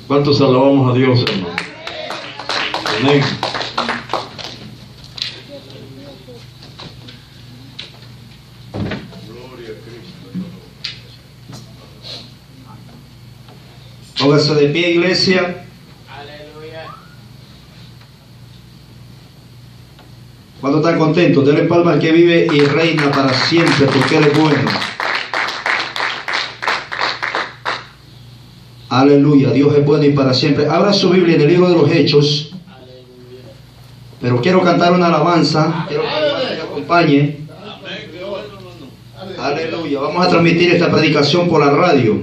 ¿Cuántos alabamos a Dios, hermano? Amén. Póngase de pie, iglesia. ¿Cuántos están contentos? Denle palmas al que vive y reina para siempre, porque Él es bueno. Aleluya, Dios es bueno y para siempre. Abra su Biblia en el libro de los Hechos. Pero quiero cantar una alabanza. Quiero que me acompañe. Aleluya. Vamos a transmitir esta predicación por la radio.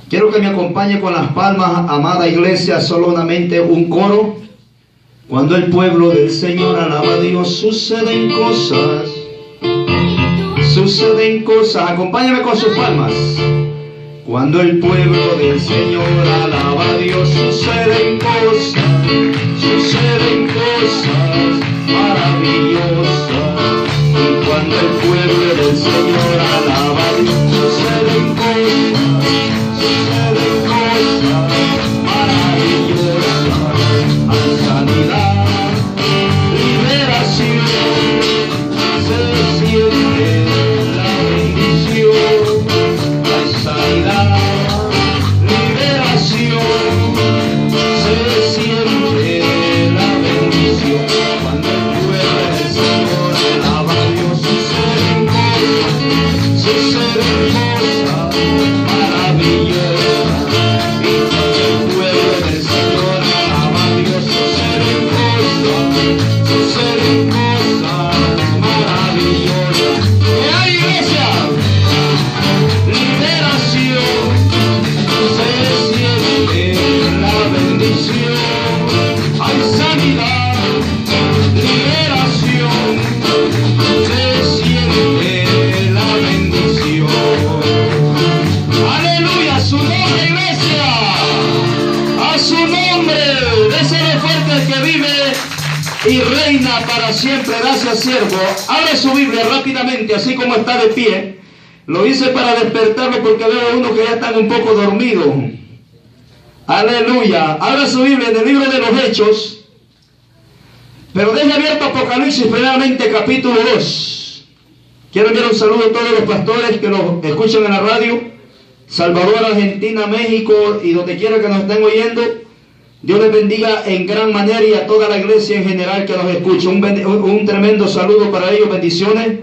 Quiero que me acompañe con las palmas, amada iglesia, solamente un coro. Cuando el pueblo del Señor alaba a Dios, suceden cosas. Suceden cosas. Acompáñame con sus palmas. Cuando el pueblo del Señor alaba a Dios, suceden cosas maravillosas. Y cuando el pueblo del Señor alaba a Dios, suceden cosas maravillosas. Hay sanidad, liberación, se siente la bendición. Hay sanidad, liberación, se siente la bendición. Cuando el pueblo del Señor alaba a Dios, suceden cosas maravillosas. Y cuando el pueblo del Señor alaba a Dios, suceden cosas maravillosas. ¿Qué hay, iglesia? Liberación, se siente la bendición. Hay sanidad, liberación, se siente la bendición. Aleluya, a su nombre, iglesia, a su nombre. Désele fuerte el que vive y reina para siempre. Gracias, siervo. Abre su Biblia rápidamente, así como está de pie. Lo hice para despertarlo porque veo a uno que ya están un poco dormidos. Aleluya. Abra su Biblia en el libro de los Hechos. Pero deje abierto Apocalipsis primeramente capítulo 2. Quiero enviar un saludo a todos los pastores que nos escuchan en la radio. Salvador, Argentina, México y donde quiera que nos estén oyendo. Dios les bendiga en gran manera y a toda la iglesia en general que nos escucha. Un tremendo saludo para ellos, bendiciones.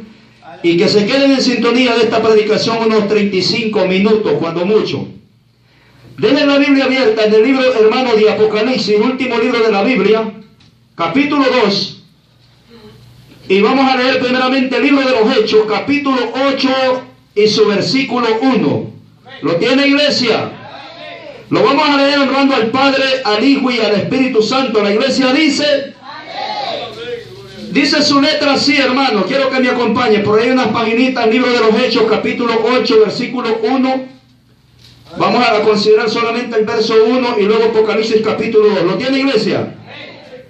Y que se queden en sintonía de esta predicación unos 35 minutos, cuando mucho. Dejen la Biblia abierta en el libro, hermano, de Apocalipsis, último libro de la Biblia, capítulo 2. Y vamos a leer primeramente el libro de los Hechos, capítulo 8 y su versículo 1. ¿Lo tiene, iglesia? Lo vamos a leer honrando al Padre, al Hijo y al Espíritu Santo. La iglesia dice... Dice su letra así, hermano. Quiero que me acompañe. Por ahí unas paginitas, libro de los Hechos, capítulo 8, versículo 1. Vamos a considerar solamente el verso 1 y luego Apocalipsis capítulo 2. ¿Lo tiene, iglesia?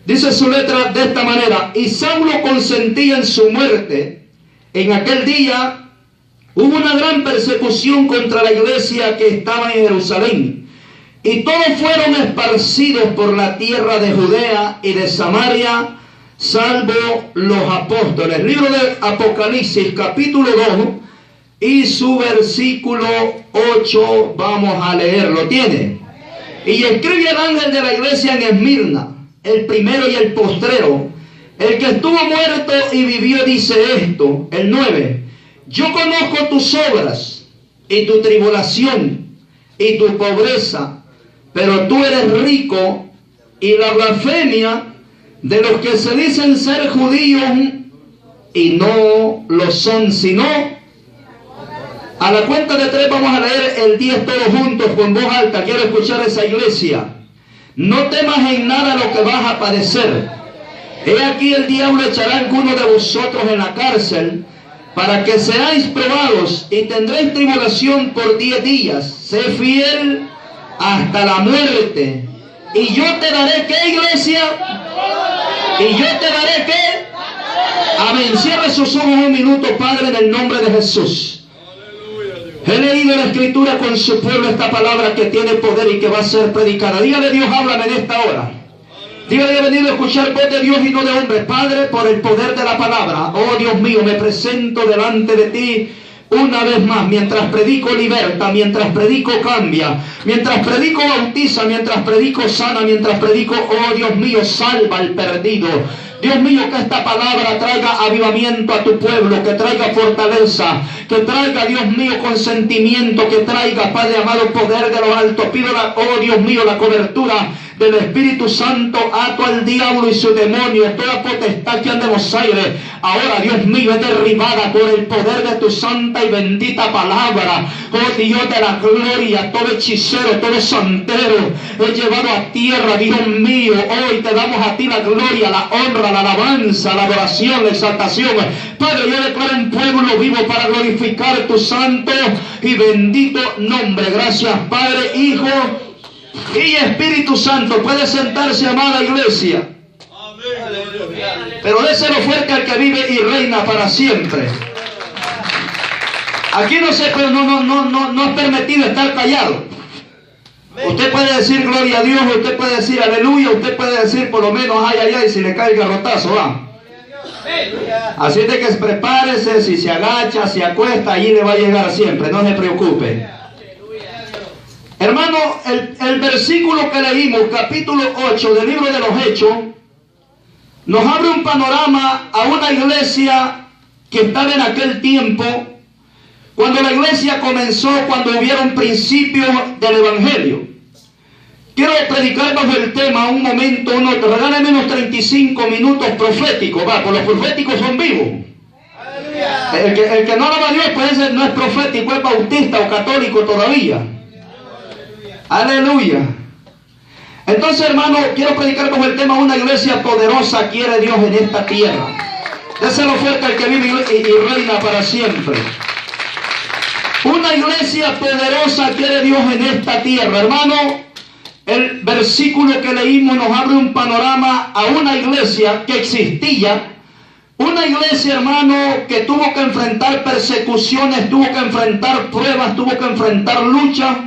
Dice su letra de esta manera. Y Saulo consentía en su muerte. En aquel día hubo una gran persecución contra la iglesia que estaba en Jerusalén. Y todos fueron esparcidos por la tierra de Judea y de Samaria, salvo los apóstoles. Libro de Apocalipsis capítulo 2 y su versículo 8 vamos a leerlo. ¿Tiene? Y escribe el ángel de la iglesia en Esmirna, el primero y el postrero, el que estuvo muerto y vivió, dice esto, el 9. Yo conozco tus obras y tu tribulación y tu pobreza, pero tú eres rico, y la blasfemia de los que se dicen ser judíos y no lo son, sino... A la cuenta de 3 vamos a leer el 10 todos juntos con voz alta. Quiero escuchar a esa iglesia. No temas en nada lo que vas a padecer. He aquí el diablo echará a alguno de vosotros en la cárcel para que seáis probados y tendréis tribulación por 10 días. Sé fiel hasta la muerte. Y yo te daré, ¿qué, iglesia? Y yo te daré, ¿qué? Amén. Cierre sus ojos un minuto, Padre, en el nombre de Jesús. He leído la Escritura con su pueblo, esta palabra que tiene poder y que va a ser predicada. Dígale, Dios, háblame en esta hora. Dígale, he venido a escuchar voz de Dios y no de hombre. Padre, por el poder de la palabra, oh Dios mío, me presento delante de ti una vez más, mientras predico liberta, mientras predico cambia, mientras predico bautiza, mientras predico sana, mientras predico, oh Dios mío, salva al perdido. Dios mío, que esta palabra traiga avivamiento a tu pueblo, que traiga fortaleza, que traiga, Dios mío, consentimiento, que traiga, Padre amado, poder de lo alto. Pido, oh Dios mío, la cobertura del Espíritu Santo. Ato al diablo y su demonio, toda potestad que anda en los aires. Ahora, Dios mío, es derribada por el poder de tu santa y bendita palabra. Oh Dios de la gloria, todo hechicero, todo santero, he llevado a tierra, Dios mío. Hoy te damos a ti la gloria, la honra, la alabanza, la adoración, la exaltación. Padre, yo declaro un pueblo vivo para glorificar tu santo y bendito nombre. Gracias, Padre, Hijo y Espíritu Santo. Puede sentarse, amada iglesia. Pero déselo fuerte al que vive y reina para siempre. Aquí no es permitido estar callado. Usted puede decir gloria a Dios, usted puede decir aleluya, usted puede decir por lo menos ay, ay, ay, si le cae el garrotazo, va. Así de que prepárese, si se agacha, se acuesta, allí le va a llegar siempre, no se preocupe. Hermano, el versículo que leímos, capítulo 8 del libro de los Hechos, nos abre un panorama a una iglesia que estaba en aquel tiempo, cuando la iglesia comenzó, cuando hubieron principios del Evangelio. Quiero predicar bajo el tema un momento, regálame unos 35 minutos proféticos, va, pues los proféticos son vivos. El que no alaba a Dios, pues ese no es profético, es bautista o católico todavía. Aleluya. Entonces, hermano, quiero predicar bajo el tema una iglesia poderosa quiere Dios en esta tierra. Déselo fuerte al que vive y reina para siempre. Una iglesia poderosa quiere Dios en esta tierra. Hermano, el versículo que leímos nos abre un panorama a una iglesia que existía. Una iglesia, hermano, que tuvo que enfrentar persecuciones, tuvo que enfrentar pruebas, tuvo que enfrentar luchas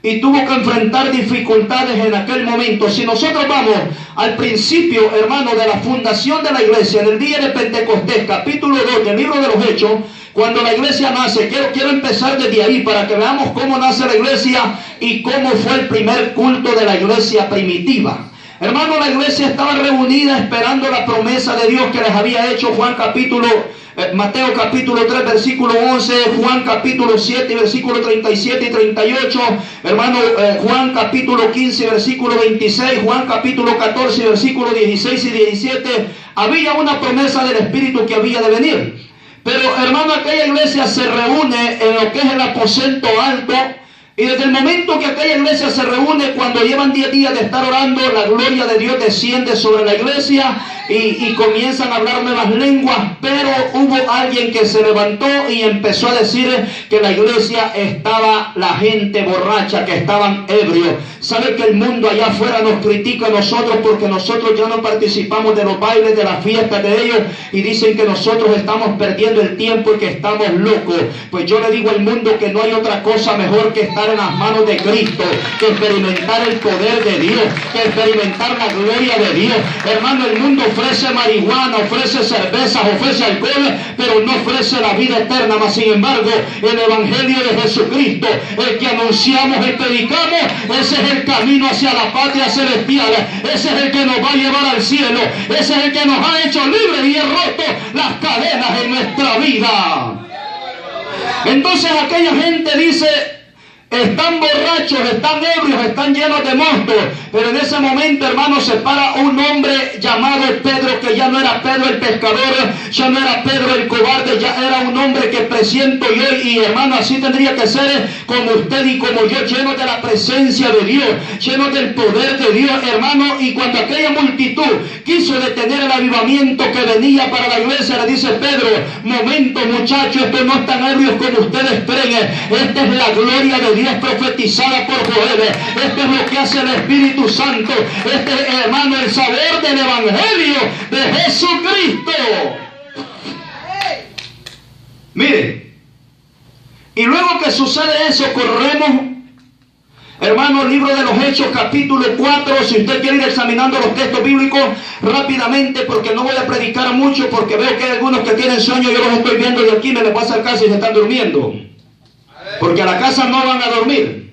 y tuvo que enfrentar dificultades en aquel momento. Si nosotros vamos al principio, hermano, de la fundación de la iglesia, en el día de Pentecostés, capítulo 2 del libro de los Hechos, cuando la iglesia nace, quiero empezar desde ahí para que veamos cómo nace la iglesia y cómo fue el primer culto de la iglesia primitiva. Hermano, la iglesia estaba reunida esperando la promesa de Dios que les había hecho Mateo capítulo 3 versículo 11, Juan capítulo 7 versículo 37 y 38, hermano, Juan capítulo 15 versículo 26, Juan capítulo 14 versículo 16 y 17. Había una promesa del Espíritu que había de venir. Pero, hermano, aquella iglesia se reúne en lo que es el aposento alto. Y desde el momento que aquella iglesia se reúne, cuando llevan 10 días de estar orando, la gloria de Dios desciende sobre la iglesia y comienzan a hablar nuevas lenguas. Pero hubo alguien que se levantó y empezó a decir que la iglesia estaba la gente borracha, que estaban ebrios. ¿Sabe que el mundo allá afuera nos critica a nosotros porque nosotros ya no participamos de los bailes, de las fiestas de ellos? Y dicen que nosotros estamos perdiendo el tiempo y que estamos locos. Pues yo le digo al mundo que no hay otra cosa mejor que estar en las manos de Cristo, que experimentar el poder de Dios, que experimentar la gloria de Dios. Hermano, el mundo ofrece marihuana, ofrece cervezas, ofrece alcohol, pero no ofrece la vida eterna. Mas sin embargo, el evangelio de Jesucristo, el que anunciamos y predicamos, ese es el camino hacia la patria celestial. Ese es el que nos va a llevar al cielo. Ese es el que nos ha hecho libres y ha roto las cadenas en nuestra vida. Entonces aquella gente dice: están borrachos, están ebrios, están llenos de monstruos. Pero en ese momento, hermano, se para un hombre llamado Pedro, que ya no era Pedro el pescador, ya no era Pedro el cobarde, ya era un hombre que presiento yo, y hermano, así tendría que ser como usted y como yo, lleno de la presencia de Dios, lleno del poder de Dios, hermano. Y cuando aquella multitud quiso detener el avivamiento que venía para la iglesia, le dice Pedro: momento, muchachos, estos no están ebrios como ustedes creen, esta es la gloria de Dios profetizada por Joel, esto es lo que hace el Espíritu Santo, este es, hermano, el sabor del evangelio de Jesucristo. Mire, Y luego que sucede eso, corremos, hermano, libro de los Hechos, capítulo 4. Si usted quiere ir examinando los textos bíblicos rápidamente, porque no voy a predicar mucho, porque veo que hay algunos que tienen sueño, yo los estoy viendo de aquí, me les voy a acercar si se están durmiendo, porque a la casa no van a dormir.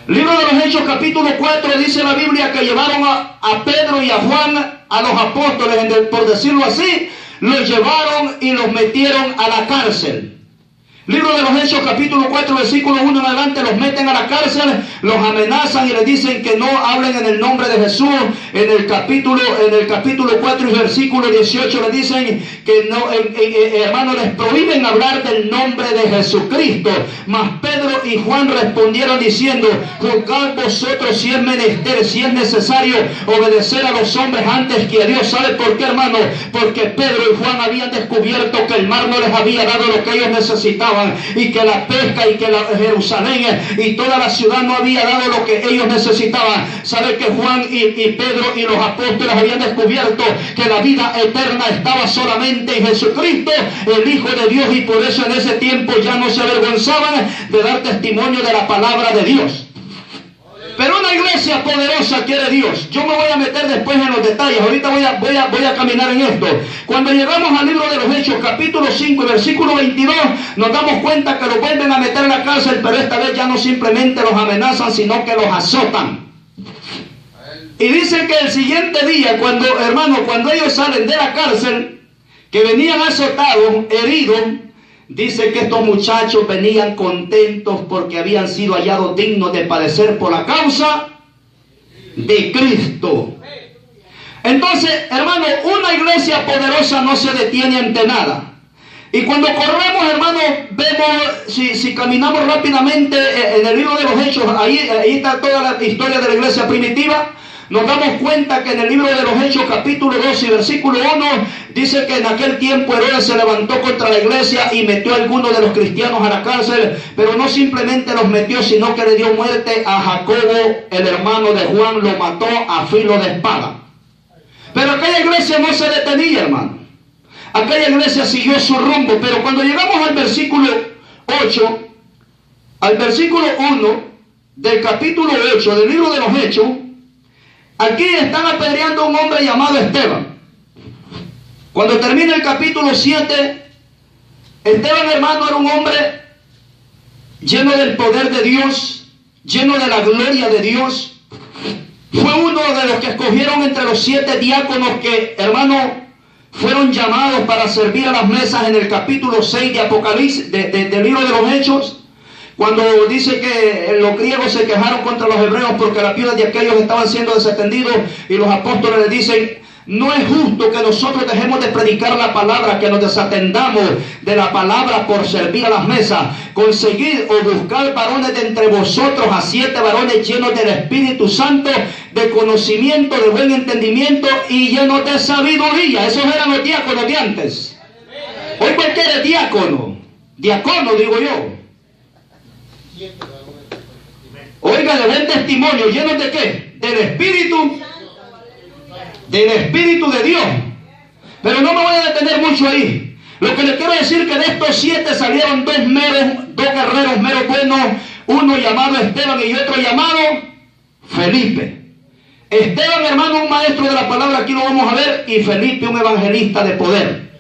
Libro de los Hechos, capítulo 4, dice la Biblia que llevaron a Pedro y a Juan, a los apóstoles, por decirlo así, los llevaron y los metieron a la cárcel. Libro de los Hechos, capítulo 4, versículo 1 en adelante, los meten a la cárcel, los amenazan y les dicen que no hablen en el nombre de Jesús. En el capítulo 4 y versículo 18 les dicen que no, hermanos, les prohíben hablar del nombre de Jesucristo. Mas Pedro y Juan respondieron diciendo: juzgad vosotros si es menester, si es necesario obedecer a los hombres antes que a Dios. ¿Sabe por qué, hermano? Porque Pedro y Juan habían descubierto que el mar no les había dado lo que ellos necesitaban, y que la pesca y que Jerusalén y toda la ciudad no había dado lo que ellos necesitaban. Sabe que Juan y Pedro y los apóstoles habían descubierto que la vida eterna estaba solamente en Jesucristo, el Hijo de Dios, y por eso en ese tiempo ya no se avergonzaban de dar testimonio de la palabra de Dios. Pero una iglesia poderosa quiere Dios. Yo me voy a meter después en los detalles. Ahorita voy a caminar en esto. Cuando llegamos al libro de los Hechos, capítulo 5 y versículo 22, nos damos cuenta que los vuelven a meter en la cárcel, pero esta vez ya no simplemente los amenazan, sino que los azotan. Y dicen que el siguiente día, cuando ellos salen de la cárcel, que venían azotados, heridos, dice que estos muchachos venían contentos porque habían sido hallados dignos de padecer por la causa de Cristo. Entonces, hermano, una iglesia poderosa no se detiene ante nada. Y cuando corremos, hermano, vemos, si caminamos rápidamente en el libro de los Hechos, ahí está toda la historia de la iglesia primitiva. Nos damos cuenta que en el libro de los Hechos, capítulo 2 y versículo 1, dice que en aquel tiempo Herodes se levantó contra la iglesia y metió a algunos de los cristianos a la cárcel, pero no simplemente los metió, sino que le dio muerte a Jacobo, el hermano de Juan, lo mató a filo de espada. Pero aquella iglesia no se detenía, hermano. Aquella iglesia siguió su rumbo, pero cuando llegamos al versículo 8, al versículo 1 del capítulo 8 del libro de los Hechos, aquí están apedreando a un hombre llamado Esteban. Cuando termina el capítulo 7, Esteban, hermano, era un hombre lleno del poder de Dios, lleno de la gloria de Dios. Fue uno de los que escogieron entre los 7 diáconos que, hermano, fueron llamados para servir a las mesas en el capítulo 6 de Apocalipsis, del libro de los Hechos. Cuando dice que los griegos se quejaron contra los hebreos porque las viudas de aquellos estaban siendo desatendidos, y los apóstoles les dicen: no es justo que nosotros dejemos de predicar la palabra, que nos desatendamos de la palabra por servir a las mesas. Conseguid o buscar varones de entre vosotros a 7 varones llenos del Espíritu Santo, de conocimiento, de buen entendimiento y llenos de sabiduría. Esos eran los diáconos de antes. Hoy cualquiera es diácono. Diácono, digo yo. Oiga, de buen testimonio, ¿llenos de qué? Del Espíritu de Dios. Pero no me voy a detener mucho ahí. Lo que le quiero decir que de estos 7 salieron dos guerreros meros buenos, uno llamado Esteban y otro llamado Felipe. Esteban, hermano, un maestro de la palabra, aquí lo vamos a ver, y Felipe, un evangelista de poder.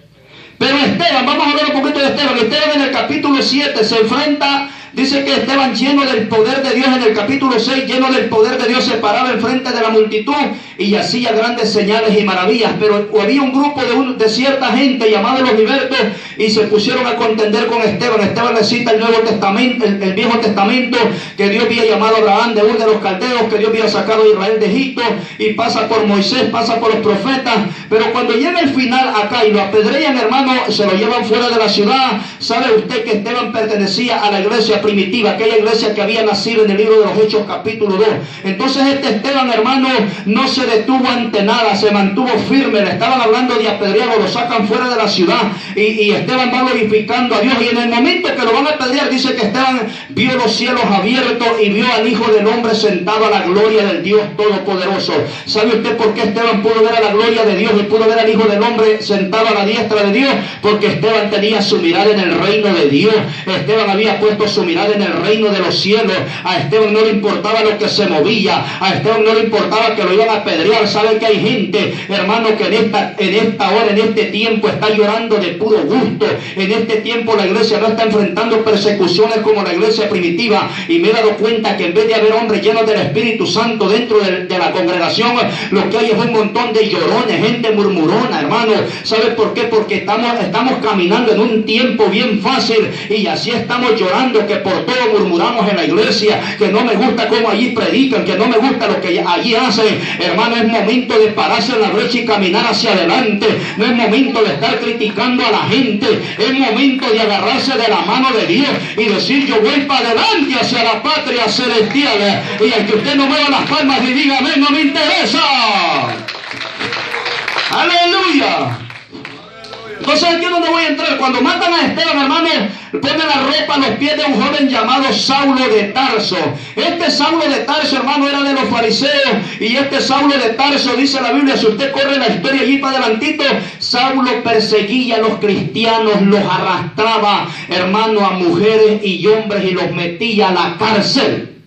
Pero Esteban, vamos a hablar un poquito de Esteban. Esteban en el capítulo 7 se enfrenta. Dice que Esteban, lleno del poder de Dios, en el capítulo 6, lleno del poder de Dios, se paraba enfrente de la multitud y hacía grandes señales y maravillas. Pero había un grupo de cierta gente llamados los libertos, y se pusieron a contender con Esteban. Esteban le cita el Nuevo Testamento, el Viejo Testamento, que Dios había llamado a Abraham de Ur de los Caldeos, que Dios había sacado a Israel de Egipto, y pasa por Moisés, pasa por los profetas. Pero cuando llega el final acá y lo apedrean, hermano, se lo llevan fuera de la ciudad. ¿Sabe usted que Esteban pertenecía a la iglesia primitiva, aquella iglesia que había nacido en el libro de los Hechos, capítulo 2? Entonces este Esteban, hermano, no se detuvo ante nada, se mantuvo firme. Le estaban hablando de apedrearlo, lo sacan fuera de la ciudad, y Esteban va glorificando a Dios. Y en el momento que lo van a apedrear, dice que Esteban vio los cielos abiertos y vio al Hijo del Hombre sentado a la gloria del Dios Todopoderoso. ¿Sabe usted por qué Esteban pudo ver a la gloria de Dios y pudo ver al Hijo del Hombre sentado a la diestra de Dios? Porque Esteban tenía su mirada en el reino de Dios. Esteban había puesto su mirada en el reino de los cielos. A Esteban no le importaba lo que se movía. A Esteban no le importaba que lo iban a apedrear. ¿Sabe que hay gente, hermano, que en esta hora, en este tiempo está llorando de puro gusto? En este tiempo la iglesia no está enfrentando persecuciones como la iglesia primitiva, y me he dado cuenta que en vez de haber hombres llenos del Espíritu Santo dentro de la congregación, lo que hay es un montón de llorones, gente murmurona, hermano. ¿Sabe por qué? Porque estamos caminando en un tiempo bien fácil, y así estamos llorando que por todo murmuramos en la iglesia, que no me gusta cómo allí predican, que no me gusta lo que allí hacen. Hermano, es momento de pararse en la brecha y caminar hacia adelante. No es momento de estar criticando a la gente. Es momento de agarrarse de la mano de Dios y decir: yo voy para adelante hacia la patria celestial. Y al que usted no mueva las palmas y diga amén, no me interesa. Aleluya. Entonces aquí es donde voy a entrar. Cuando matan a Esteban, hermano, ponen la ropa a los pies de un joven llamado Saulo de Tarso. Este Saulo de Tarso, hermano, era de los fariseos. Y este Saulo de Tarso, dice la Biblia, si usted corre la historia allí para adelantito, Saulo perseguía a los cristianos, los arrastraba, hermano, a mujeres y hombres, y los metía a la cárcel.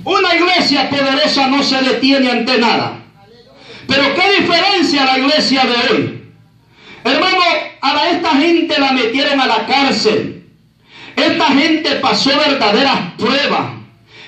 Una iglesia poderosa no se detiene ante nada. Pero ¿qué diferencia la iglesia de hoy? Hermano, a esta gente la metieron a la cárcel. Esta gente pasó verdaderas pruebas.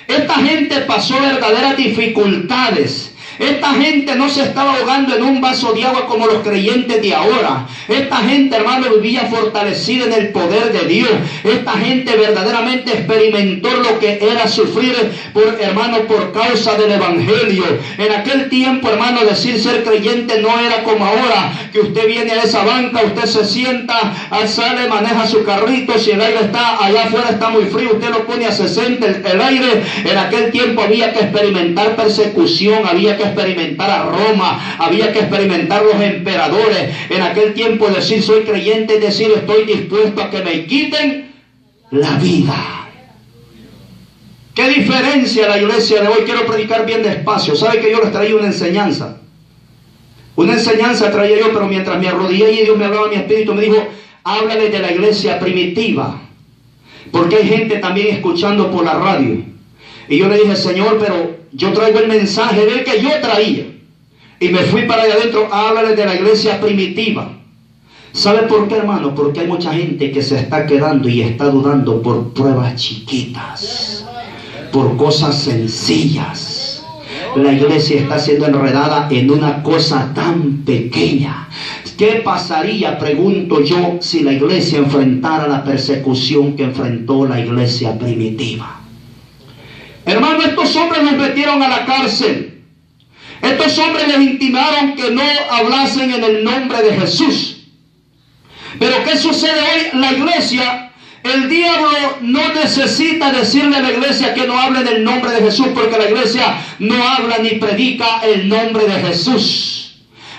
Esta gente pasó verdaderas dificultades. Esta gente no se estaba ahogando en un vaso de agua como los creyentes de ahora. Esta gente, hermano, vivía fortalecida en el poder de Dios. Esta gente verdaderamente experimentó lo que era sufrir, por causa del evangelio. En aquel tiempo, hermano, decir ser creyente no era como ahora, que usted viene a esa banca, usted se sienta, sale, maneja su carrito. Si el aire está allá afuera, está muy frío, usted lo pone a 60 el aire. En aquel tiempo había que experimentar persecución, había que experimentar a Roma, había que experimentar los emperadores. En aquel tiempo decir soy creyente es decir estoy dispuesto a que me quiten la vida. ¿Qué diferencia la iglesia de hoy? Quiero predicar bien despacio. ¿Sabe que yo les traía una enseñanza? Una enseñanza traía yo, pero mientras me arrodillé y Dios me hablaba a mi espíritu, me dijo: háblale de la iglesia primitiva, porque hay gente también escuchando por la radio. Y yo le dije: Señor, pero yo traigo el mensaje del que yo traía. Y me fui para allá adentro a hablarles de la iglesia primitiva. ¿Sabe por qué, hermano? Porque hay mucha gente que se está quedando y está dudando por pruebas chiquitas, por cosas sencillas. La iglesia está siendo enredada en una cosa tan pequeña. ¿Qué pasaría, pregunto yo, si la iglesia enfrentara la persecución que enfrentó la iglesia primitiva? Hermano, estos hombres los metieron a la cárcel. Estos hombres les intimaron que no hablasen en el nombre de Jesús. Pero ¿qué sucede hoy? La iglesia, el diablo no necesita decirle a la iglesia que no hable en el nombre de Jesús, porque la iglesia no habla ni predica el nombre de Jesús.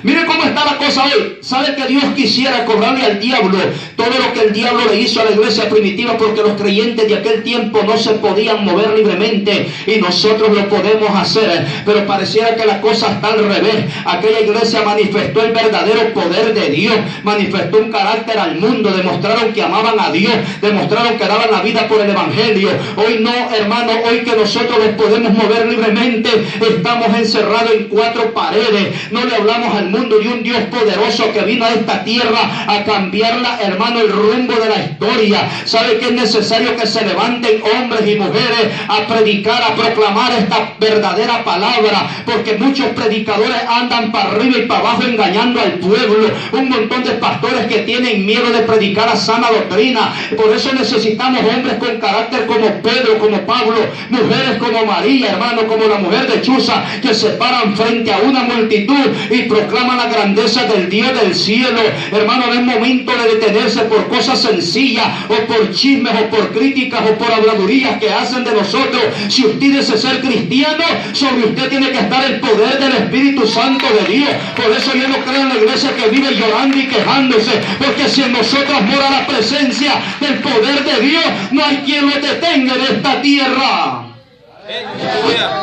Mire cómo está la cosa hoy. ¿Sabe que Dios quisiera cobrarle al diablo todo lo que el diablo le hizo a la iglesia primitiva? Porque los creyentes de aquel tiempo no se podían mover libremente y nosotros lo podemos hacer. Pero pareciera que la cosa está al revés. Aquella iglesia manifestó el verdadero poder de Dios, manifestó un carácter al mundo, demostraron que amaban a Dios, demostraron que daban la vida por el evangelio. Hoy no, hermano, hoy que nosotros los podemos mover libremente, estamos encerrados en cuatro paredes. No le hablamos al mundo de un Dios poderoso que vino a esta tierra a cambiarla, hermano, el rumbo de la historia. ¿Sabe que es necesario que se levanten hombres y mujeres a predicar, a proclamar esta verdadera palabra? Porque muchos predicadores andan para arriba y para abajo engañando al pueblo. Un montón de pastores que tienen miedo de predicar a sana doctrina. Por eso necesitamos hombres con carácter como Pedro, como Pablo, mujeres como María, hermano, como la mujer de Chuza, que se paran frente a una multitud y proclaman proclaman la grandeza del Dios del cielo. Hermano, no es momento de detenerse por cosas sencillas, o por chismes, o por críticas, o por habladurías que hacen de nosotros. Si usted dice ser cristiano, sobre usted tiene que estar el poder del Espíritu Santo de Dios. Por eso yo no creo en la iglesia que vive llorando y quejándose, porque si en nosotros mora la presencia del poder de Dios, no hay quien lo detenga en esta tierra.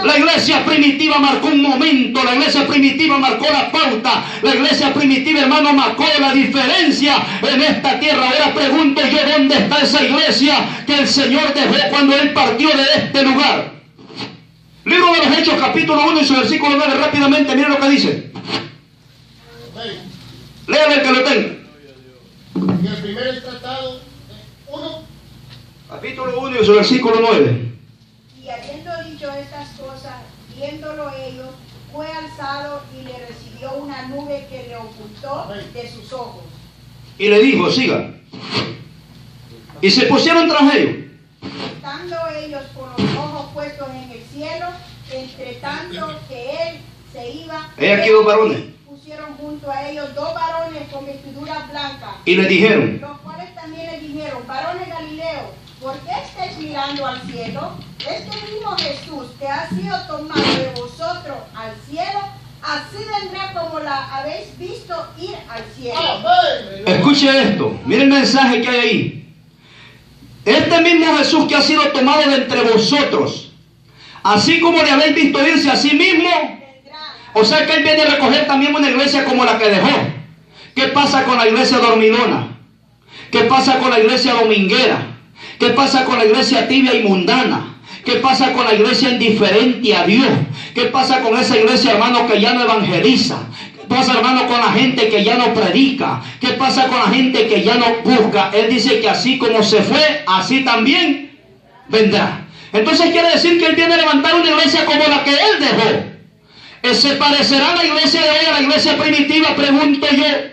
La iglesia primitiva marcó un momento, la iglesia primitiva marcó la pauta, la iglesia primitiva, hermano, marcó la diferencia en esta tierra. Ahora pregunto yo, ¿dónde está esa iglesia que el Señor dejó cuando Él partió de este lugar? Libro de los Hechos, capítulo 1 y su versículo 9, rápidamente, miren lo que dice. Léale el que lo tenga. En el primer tratado 1, Capítulo 1 y su versículo 9. Y habiendo dicho estas cosas, viéndolo ellos, fue alzado y le recibió una nube que le ocultó de sus ojos. Y le dijo, siga. Y se pusieron tras ellos. Estando ellos con los ojos puestos en el cielo, entre tanto que él se iba, He aquí dos varones. pusieron junto a ellos dos varones con vestiduras blancas, Y le dijeron, los cuales también le dijeron, varones Galileos, ¿por qué estáis mirando al cielo? Este mismo Jesús que ha sido tomado de vosotros al cielo, así vendrá como la habéis visto ir al cielo. amén. escuche esto, mire el mensaje que hay ahí. Este mismo Jesús que ha sido tomado de entre vosotros, así como le habéis visto irse a sí mismo, Vendrá. o sea que Él viene a recoger también una iglesia como la que dejó. ¿Qué pasa con la iglesia dormilona? ¿Qué pasa con la iglesia dominguera? ¿Qué pasa con la iglesia tibia y mundana? ¿Qué pasa con la iglesia indiferente a Dios? ¿Qué pasa con esa iglesia, hermano, que ya no evangeliza? ¿Qué pasa, hermano, con la gente que ya no predica? ¿Qué pasa con la gente que ya no busca? Él dice que así como se fue, así también vendrá. Entonces quiere decir que Él viene a levantar una iglesia como la que Él dejó. ¿Se parecerá la iglesia de hoy a la iglesia primitiva? Pregunto yo.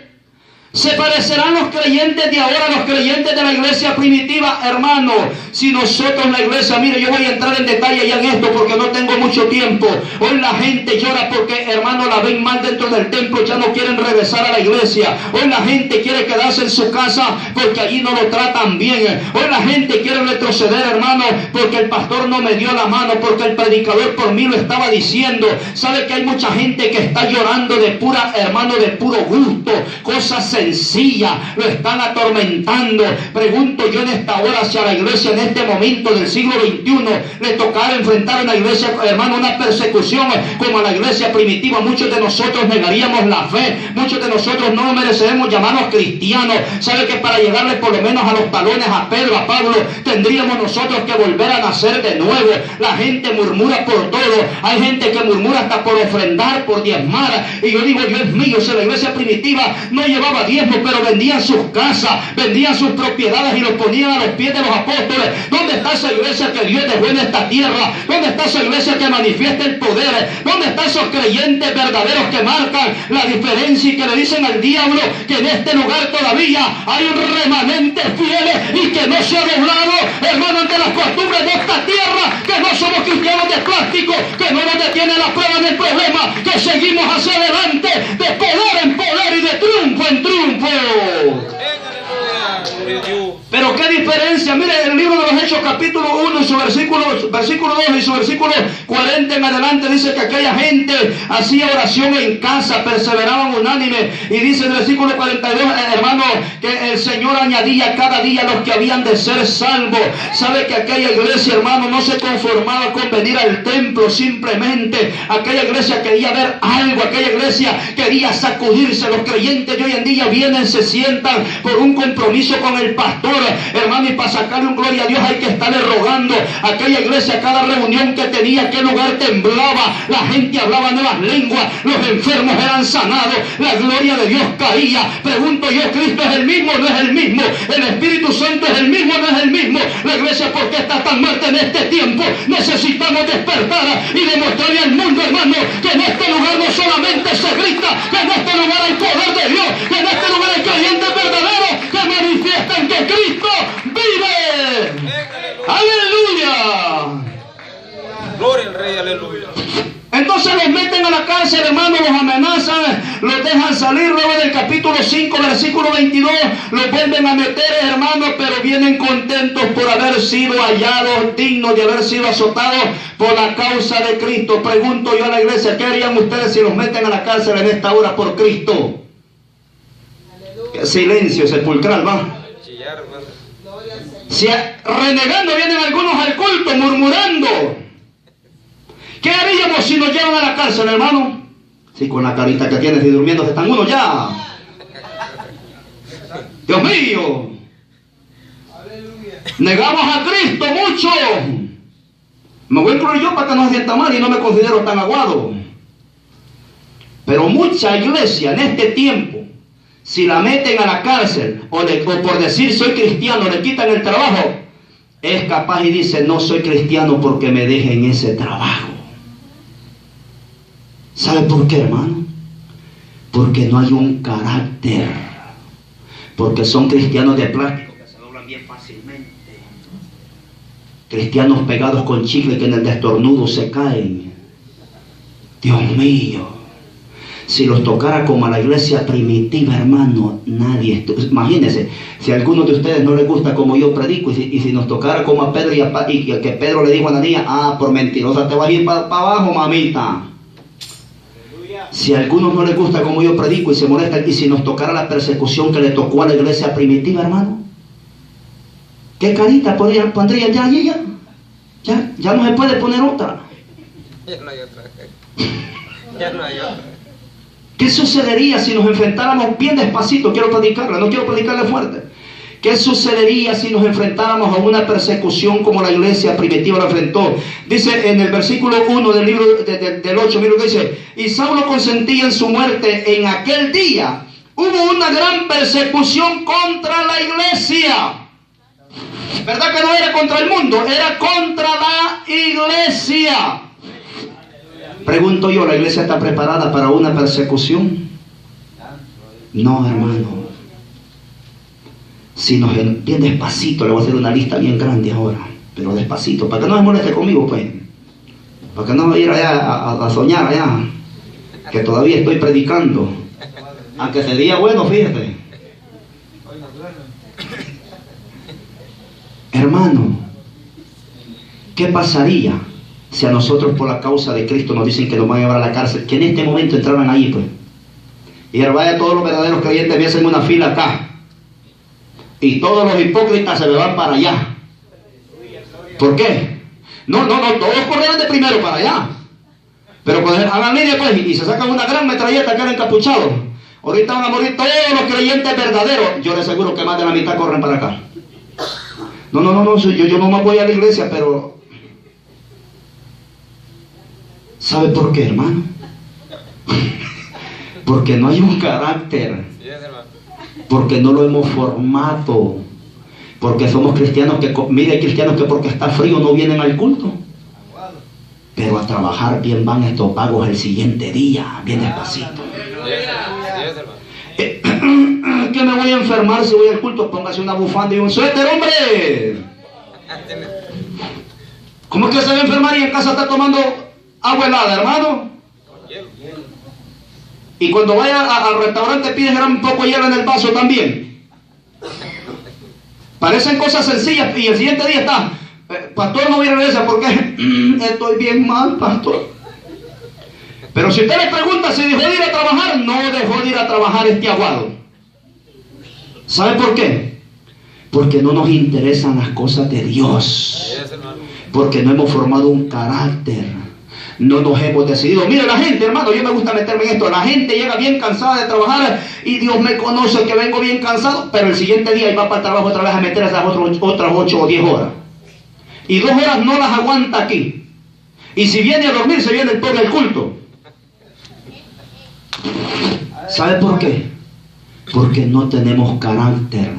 ¿Se parecerán los creyentes de ahora a los creyentes de la iglesia primitiva? Hermano, si nosotros la iglesia, mire, yo voy a entrar en detalle ya en esto porque no tengo mucho tiempo. Hoy la gente llora porque, hermano, la ven mal dentro del templo, ya no quieren regresar a la iglesia. Hoy la gente quiere quedarse en su casa porque allí no lo tratan bien. Hoy la gente quiere retroceder, hermano, porque el pastor no me dio la mano, porque el predicador por mí lo estaba diciendo. ¿Sabe que hay mucha gente que está llorando de pura, hermano, de puro gusto? Cosas sencilla, lo están atormentando. Pregunto yo en esta hora si a la iglesia en este momento del siglo XXI le tocará enfrentar a una iglesia, hermano, una persecución como a la iglesia primitiva. Muchos de nosotros negaríamos la fe, muchos de nosotros no merecemos llamarnos cristianos. ¿Sabe que para llegarle por lo menos a los talones a Pedro, a Pablo, tendríamos nosotros que volver a nacer de nuevo? La gente murmura por todo, hay gente que murmura hasta por ofrendar, por diezmar, y yo digo, Dios mío, si la iglesia primitiva no llevaba diezmo, pero vendían sus casas, vendían sus propiedades y los ponían a los pies de los apóstoles. ¿Dónde está esa iglesia que Dios dejó en esta tierra? ¿Dónde está esa iglesia que manifiesta el poder? ¿Dónde están esos creyentes verdaderos que marcan la diferencia y que le dicen al diablo que en este lugar todavía hay un remanente fiel y que no se ha doblado, hermano, ante las costumbres de esta tierra, que no somos cristianos de plástico, que no nos detiene la prueba del problema, que seguimos hacia adelante de poder en poder y de triunfo en triunfo. Pero qué diferencia, mire el libro de los Hechos capítulo 1 y su versículo 2 y su versículo 40 en adelante, dice que aquella gente hacía oración en casa, perseveraban unánime, y dice el versículo 42, hermano, que el Señor añadía cada día los que habían de ser salvos. Sabe que aquella iglesia, hermano, no se conformaba con venir al templo simplemente. Aquella iglesia quería ver algo, aquella iglesia quería sacudirse. Los creyentes de hoy en día vienen, se sientan por un compromiso con el pastor, hermano, y para sacarle un gloria a Dios hay que estarle rogando. Aquella iglesia, cada reunión que tenía, aquel lugar temblaba, la gente hablaba nuevas lenguas, los enfermos eran sanados, la gloria de Dios caía. Pregunto yo, ¿Cristo es el mismo o no es el mismo? ¿El Espíritu Santo es el mismo o no es el mismo? La iglesia, ¿por qué está tan muerta en este tiempo? Necesitamos despertar y demostrarle al mundo, hermano, que en este lugar no solamente se grita, que en este lugar hay poder de Dios, que en este lugar hay creyentes verdaderos que manifiestan que Cristo vive. ¡Aleluya! Gloria al Rey, aleluya. Entonces los meten a la cárcel. cárcel, hermano, los amenazan, los dejan salir. Luego del capítulo 5, versículo 22, los vuelven a meter, hermano, pero vienen contentos por haber sido hallados dignos de haber sido azotados por la causa de Cristo. Pregunto yo a la iglesia, ¿qué harían ustedes si los meten a la cárcel en esta hora por Cristo? Silencio sepulcral, va. Si renegando vienen algunos al culto, murmurando, ¿qué haríamos si nos llevan a la cárcel, hermano? Si con la carita que tienes y durmiendo se están uno ya. Dios mío. Negamos a Cristo mucho. Me voy a incluir yo para que no se sienta mal y no me considero tan aguado. Pero mucha iglesia en este tiempo, si la meten a la cárcel o por decir soy cristiano le quitan el trabajo, es capaz y dice no soy cristiano porque me dejen ese trabajo. ¿Sabe por qué, hermano? Porque no hay un carácter. Porque son cristianos de plástico que se doblan bien fácilmente. Cristianos pegados con chicle que en el destornudo se caen. Dios mío. Si los tocara como a la iglesia primitiva, hermano, nadie... Imagínense, si a alguno de ustedes no les gusta como yo predico, y si nos tocara como a Pedro y que Pedro le dijo a Ananías, por mentirosa te vas a ir para abajo, mamita. Si a algunos no les gusta como yo predico y se molestan, y si nos tocara la persecución que le tocó a la iglesia primitiva, hermano, ¿qué carita pondría ya allí? Ya no se puede poner otra. Ya no hay otra. Ya no hay otra. ¿Qué sucedería si nos enfrentáramos bien despacito? Quiero predicarla, no quiero predicarle fuerte. ¿Qué sucedería si nos enfrentáramos a una persecución como la iglesia primitiva la enfrentó? Dice en el versículo 1 del libro del 8, mira lo que dice: y Saulo consentía en su muerte. En aquel día hubo una gran persecución contra la iglesia. ¿Verdad que no era contra el mundo? Era contra la iglesia. Pregunto yo, ¿la iglesia está preparada para una persecución? No, hermano. Si nos bien despacito, le voy a hacer una lista bien grande ahora, pero despacito, para que no se moleste conmigo, pues. Para que no me vaya allá a soñar allá, que todavía estoy predicando. Aunque sería bueno, fíjate. Hermano, ¿qué pasaría si a nosotros por la causa de Cristo nos dicen que nos van a llevar a la cárcel? Que en este momento entraran ahí, pues. Y ahora vaya, todos los verdaderos creyentes viesen una fila acá. Y todos los hipócritas se me van para allá. ¿Por qué? No, todos corrieron de primero para allá. Pero cuando hagan línea, pues, y se sacan una gran metralleta que eran encapuchados, ahorita van a morir todos los creyentes verdaderos. Yo les aseguro que más de la mitad corren para acá. No, yo no me voy a la iglesia, pero... ¿Sabe por qué, hermano? Porque no hay un carácter. Porque no lo hemos formado. Porque somos cristianos que... Mire, hay cristianos que porque está frío no vienen al culto. Pero a trabajar bien van estos vagos el siguiente día, bien despacito. Que me voy a enfermar si voy al culto, póngase una bufanda y un suéter, hombre. ¿Cómo es que se va a enfermar y en casa está tomando agua helada, hermano? Y cuando vaya al restaurante pides un poco de hielo en el vaso también. Parecen cosas sencillas y el siguiente día está, pastor, no voy a regresar porque estoy bien mal, pastor. Pero si usted le pregunta si dejó de ir a trabajar, no dejó de ir a trabajar este aguado. ¿Sabe por qué? Porque no nos interesan las cosas de Dios. Porque no hemos formado un carácter. No nos hemos decidido. Mire, la gente, hermano, yo me gusta meterme en esto. La gente llega bien cansada de trabajar y Dios me conoce que vengo bien cansado, pero el siguiente día va para el trabajo otra vez a meter esas otras 8 o 10 horas. Y 2 horas no las aguanta aquí. Y si viene a dormir, se viene el pobre al culto. ¿Sabe por qué? Porque no tenemos carácter.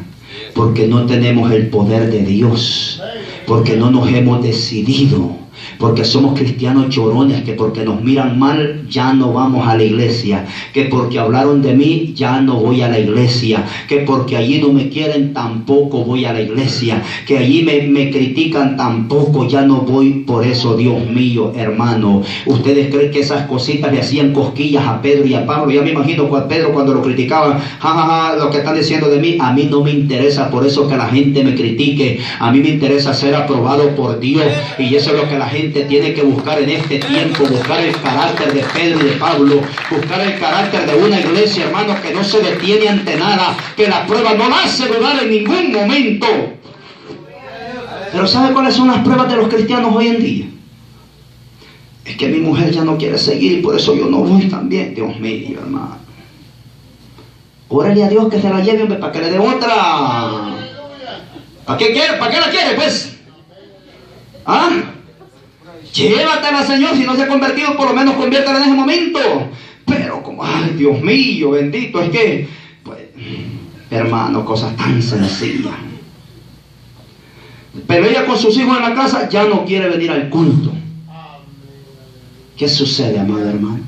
Porque no tenemos el poder de Dios. Porque no nos hemos decidido. porque somos cristianos llorones, que porque nos miran mal ya no vamos a la iglesia, que porque hablaron de mí ya no voy a la iglesia, que porque allí no me quieren tampoco voy a la iglesia, que allí me critican tampoco ya no voy. Por eso, Dios mío, hermano, ¿ustedes creen que esas cositas le hacían cosquillas a Pedro y a Pablo? Ya me imagino a Pedro cuando lo criticaban, jajaja, lo que están diciendo de mí, a mí no me interesa por eso que la gente me critique, a mí me interesa ser aprobado por Dios, y eso es lo que la gente tiene que buscar en este tiempo, buscar el carácter de Pedro y de Pablo, buscar el carácter de una iglesia, hermano, que no se detiene ante nada, que la prueba no la hace dudar en ningún momento. Pero ¿sabe cuáles son las pruebas de los cristianos hoy en día? Es que mi mujer ya no quiere seguir y por eso yo no voy también. Dios mío, hermano. Órale a Dios que se la lleve, hombre, para que le dé otra. ¿Para qué quiere? ¿Para qué la quiere, pues? ¿Ah? Llévatela, Señor. Si no se ha convertido, por lo menos conviértela en ese momento. Pero como, ay, Dios mío, bendito, es que, pues, hermano, cosas tan sencillas. Pero ella con sus hijos en la casa ya no quiere venir al culto. ¿Qué sucede, amado hermano?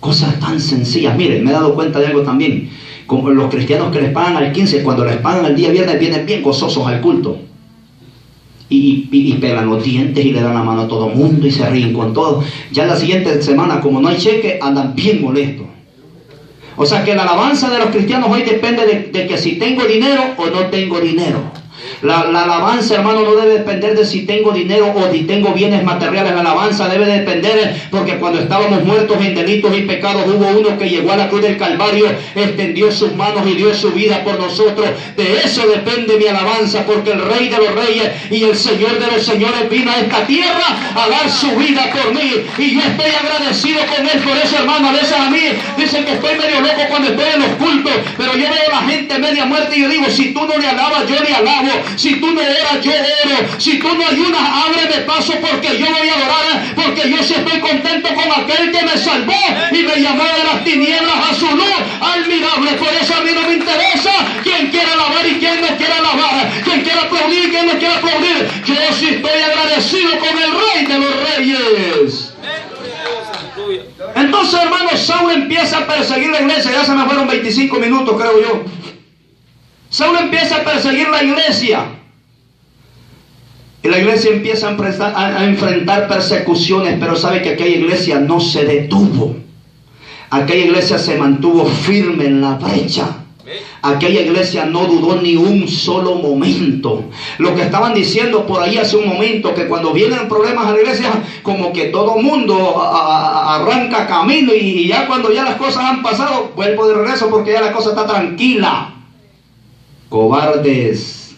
Cosas tan sencillas. Miren, me he dado cuenta de algo también. Como los cristianos que les pagan al 15, cuando les pagan el día viernes, vienen bien gozosos al culto. Y pegan los dientes y le dan la mano a todo el mundo y se ríen con todo. Ya la siguiente semana, como no hay cheque, andan bien molestos. O sea que la alabanza de los cristianos hoy depende de que si tengo dinero o no tengo dinero. La alabanza, hermano, no debe depender de si tengo dinero o si tengo bienes materiales. La alabanza debe depender, porque cuando estábamos muertos en delitos y pecados, hubo uno que llegó a la cruz del Calvario, extendió sus manos y dio su vida por nosotros. De eso depende mi alabanza, porque el Rey de los Reyes y el Señor de los Señores vino a esta tierra a dar su vida por mí, y yo estoy agradecido con Él. Por eso, hermano, a veces a mí dicen que estoy medio loco cuando estoy en los cultos, pero yo veo a la gente media muerta y yo digo, si tú no le alabas, yo le alabo. Si tú no oras, yo oro. Si tú no ayunas, ábreme paso, porque yo voy a orar, porque yo sí estoy contento con aquel que me salvó y me llamó de las tinieblas a su luz admirable. Por eso a mí no me interesa quién quiere alabar y quién no quiere alabar, quién quiere aplaudir y quién no quiere aplaudir. Yo sí estoy agradecido con el Rey de los Reyes. Entonces, hermano, Saulo empieza a perseguir la iglesia. Ya se me fueron 25 minutos, creo yo. Saulo empieza a perseguir la iglesia. Y la iglesia empieza a enfrentar persecuciones, pero sabe que aquella iglesia no se detuvo. Aquella iglesia se mantuvo firme en la brecha. Aquella iglesia no dudó ni un solo momento. Lo que estaban diciendo por ahí hace un momento, que cuando vienen problemas a la iglesia, como que todo mundo arranca camino, y ya cuando ya las cosas han pasado, vuelvo de regreso porque ya la cosa está tranquila. Cobardes.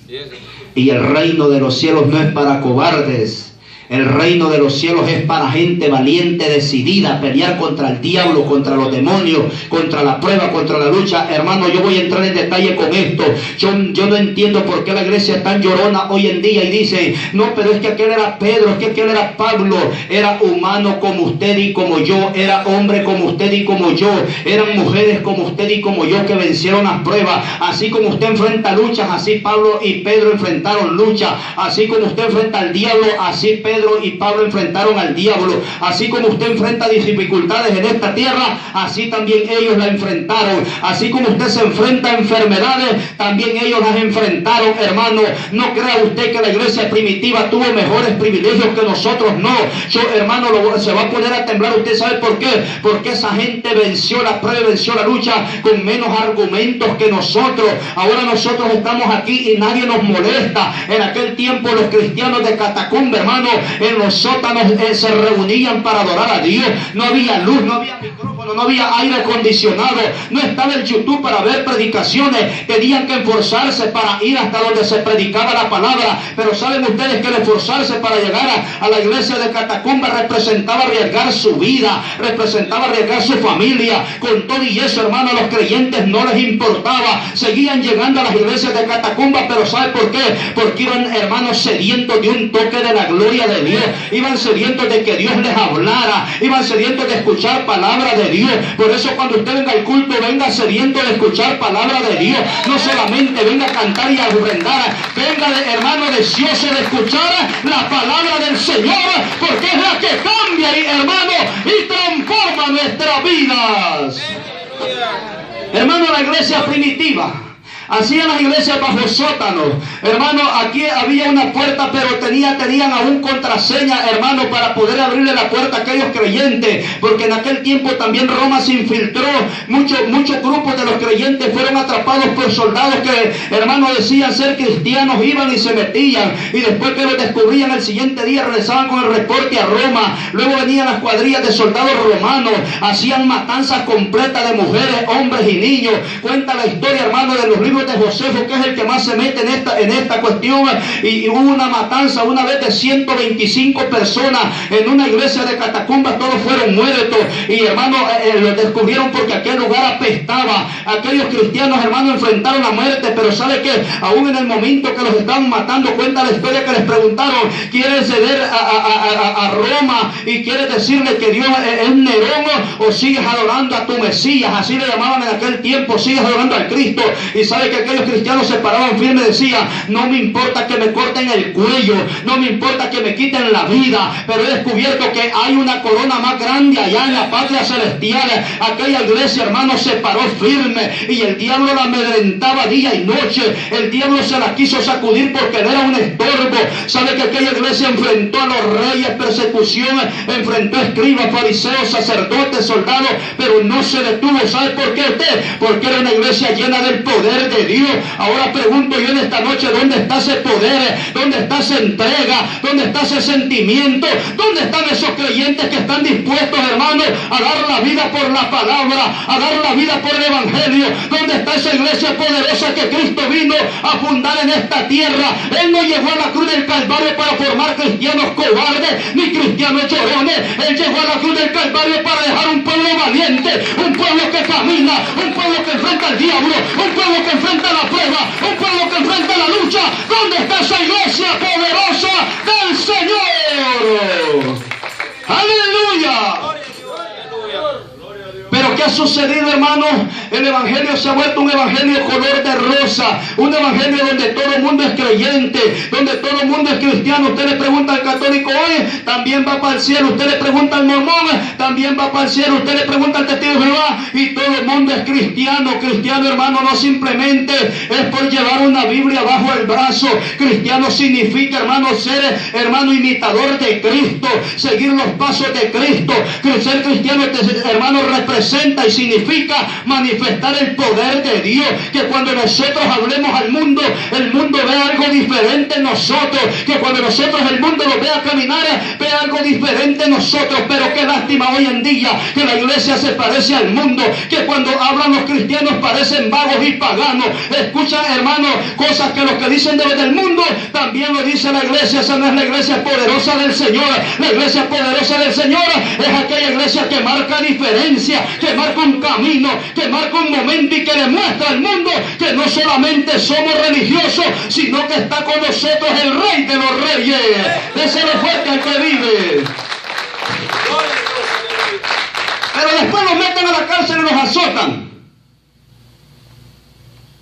Y el reino de los cielos no es para cobardes. El reino de los cielos es para gente valiente, decidida a pelear contra el diablo, contra los demonios, contra la prueba, contra la lucha. Hermano, yo voy a entrar en detalle con esto. Yo no entiendo por qué la iglesia es tan llorona hoy en día y dice, no, pero es que aquel era Pedro, es que aquel era Pablo. Era humano como usted y como yo, era hombre como usted y como yo, eran mujeres como usted y como yo que vencieron las pruebas. Así como usted enfrenta luchas, así Pablo y Pedro enfrentaron luchas. Así como usted enfrenta al diablo, así Pedro y Pablo enfrentaron al diablo. Así como usted enfrenta dificultades en esta tierra, así también ellos la enfrentaron. Así como usted se enfrenta a enfermedades, también ellos las enfrentaron, hermano. No crea usted que la iglesia primitiva tuvo mejores privilegios que nosotros. No, yo, hermano, se va a poner a temblar. ¿Usted sabe por qué? Porque esa gente venció la prueba, venció la lucha con menos argumentos que nosotros. Ahora nosotros estamos aquí y nadie nos molesta. En aquel tiempo los cristianos de Catacumba, hermano, en los sótanos se reunían para adorar a Dios. No había luz, no había micrófono, no había aire acondicionado, no estaba el YouTube para ver predicaciones. Tenían que esforzarse para ir hasta donde se predicaba la palabra. Pero saben ustedes que el esforzarse para llegar a la iglesia de Catacumba representaba arriesgar su vida, representaba arriesgar su familia. Con todo y eso, hermano, a los creyentes no les importaba. Seguían llegando a las iglesias de Catacumba, pero ¿sabe por qué? Porque iban, hermanos, sedientos de un toque de la gloria de de Dios, iban sedientos de que Dios les hablara, iban sedientos de escuchar palabra de Dios. Por eso cuando usted venga al culto, venga sediento de escuchar palabra de Dios. No solamente venga a cantar y a ofrendar, venga, hermano, deseoso de escuchar la palabra del Señor, porque es la que cambia, hermano, y transforma nuestras vidas. Hermano, la iglesia primitiva hacían las iglesias bajo sótanos. Hermano, aquí había una puerta, pero tenían aún contraseña, hermano, para poder abrirle la puerta a aquellos creyentes, porque en aquel tiempo también Roma se infiltró. Muchos grupos de los creyentes fueron atrapados por soldados que, hermano, decían ser cristianos, iban y se metían, y después que lo descubrían el siguiente día regresaban con el reporte a Roma. Luego venían las cuadrillas de soldados romanos, hacían matanzas completas de mujeres, hombres y niños. Cuenta la historia, hermano, de los libros de Josefo, que es el que más se mete en esta cuestión, y hubo una matanza una vez de 125 personas en una iglesia de catacumbas. Todos fueron muertos, y hermano, lo descubrieron porque aquel lugar apestaba. Aquellos cristianos, hermano, enfrentaron la muerte, pero sabe que aún en el momento que los estaban matando, cuenta la historia que les preguntaron: ¿quieres ceder a Roma y quieres decirle que Dios es Nerón, o sigues adorando a tu Mesías? Así le llamaban en aquel tiempo, sigues adorando al Cristo. Y sabe que aquellos cristianos se paraban firmes, decían: no me importa que me corten el cuello, no me importa que me quiten la vida, pero he descubierto que hay una corona más grande allá en la patria celestial. Aquella iglesia, hermano, se paró firme, y el diablo la amedrentaba día y noche. El diablo se la quiso sacudir porque era un estorbo. Sabe que aquella iglesia enfrentó a los reyes, persecución, enfrentó a escribas, fariseos, sacerdotes, soldados, pero no se detuvo. ¿Sabe por qué usted? Porque era una iglesia llena del poder de Dios. Ahora pregunto yo en esta noche: ¿dónde está ese poder? ¿Dónde está esa entrega? ¿Dónde está ese sentimiento? ¿Dónde están esos creyentes que están dispuestos, hermanos, a dar la vida por la palabra, a dar la vida por el evangelio? ¿Dónde está esa iglesia poderosa que Cristo vino a fundar en esta tierra? Él no llegó a la cruz del Calvario para formar cristianos cobardes ni cristianos llorones. Él llegó a la cruz del Calvario para dejar un pueblo valiente, un pueblo que camina, un pueblo que enfrenta al diablo, un pueblo que enfrenta la prueba, un pueblo que enfrenta la lucha. ¿Dónde está esa iglesia poderosa del Señor? ¡Aleluya! Pero ¿qué ha sucedido, hermano? El evangelio se ha vuelto un evangelio color de rosa, un evangelio donde todo el mundo es creyente, donde todo el mundo es cristiano. Usted le pregunta al católico hoy, también va para el cielo. Usted le pregunta al mormón, también va para el cielo. Usted le pregunta al testigo de Jehová, y todo el mundo es cristiano. Cristiano, hermano, no simplemente es por llevar una Biblia bajo el brazo. Cristiano significa, hermano, ser, hermano, imitador de Cristo, seguir los pasos de Cristo. Ser cristiano, hermano, representa y significa manifestar el poder de Dios. Que cuando nosotros hablemos al mundo, el mundo vea algo diferente en nosotros. Que cuando nosotros, el mundo lo vea caminar, vea algo diferente en nosotros. Pero qué lástima hoy en día que la iglesia se parece al mundo, que cuando hablan los cristianos parecen vagos y paganos. Escucha, hermano, cosas que los que dicen del mundo también lo dice la iglesia. Esa no es la iglesia poderosa del Señor. La iglesia poderosa del Señor es aquella iglesia que marca diferencia, que marca un camino, que marca un momento, y que demuestra al mundo que no solamente somos religiosos, sino que está con nosotros el Rey de los Reyes. Déselo fuerte al que vive. Pero después nos meten a la cárcel y nos azotan.